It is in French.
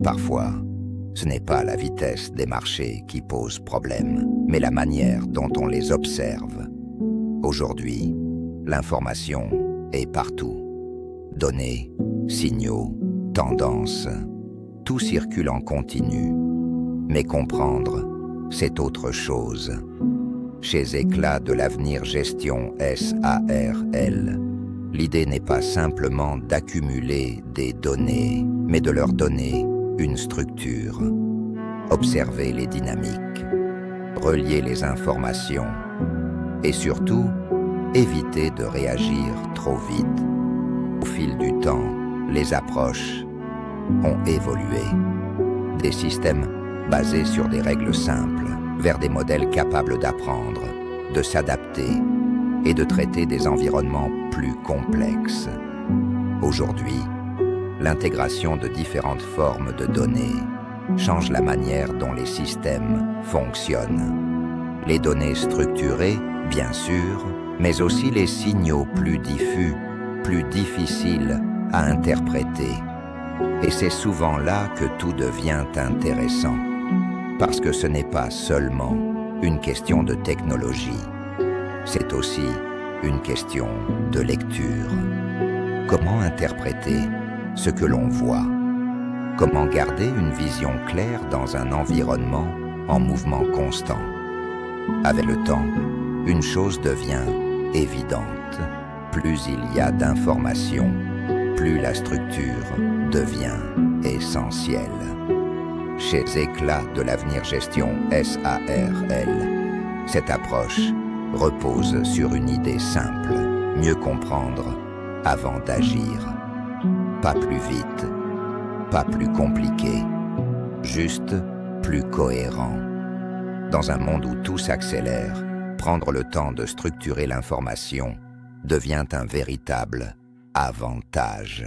Parfois, ce n'est pas la vitesse des marchés qui pose problème, mais la manière dont on les observe. Aujourd'hui, l'information est partout. Données, signaux, tendances, tout circule en continu. Mais comprendre, c'est autre chose. Chez Éclat de l'avenir Gestion SARL, l'idée n'est pas simplement d'accumuler des données, mais de leur donner une structure. Observer les dynamiques, relier les informations et surtout, éviter de réagir trop vite. Au fil du temps, les approches ont évolué. Des systèmes basés sur des règles simples vers des modèles capables d'apprendre, de s'adapter et de traiter des environnements plus complexes. Aujourd'hui, l'intégration de différentes formes de données change la manière dont les systèmes fonctionnent. Les données structurées, bien sûr, mais aussi les signaux plus diffus, plus difficiles à interpréter. Et c'est souvent là que tout devient intéressant, parce que ce n'est pas seulement une question de technologie, c'est aussi une question de lecture. Comment interpréter ce que l'on voit? Comment garder une vision claire dans un environnement en mouvement constant? Avec le temps, une chose devient évidente. Plus il y a d'informations, plus la structure devient essentielle. Chez Éclat de l'avenir Gestion SARL, cette approche repose sur une idée simple, mieux comprendre avant d'agir. Pas plus vite, pas plus compliqué, juste plus cohérent. Dans un monde où tout s'accélère, prendre le temps de structurer l'information devient un véritable avantage.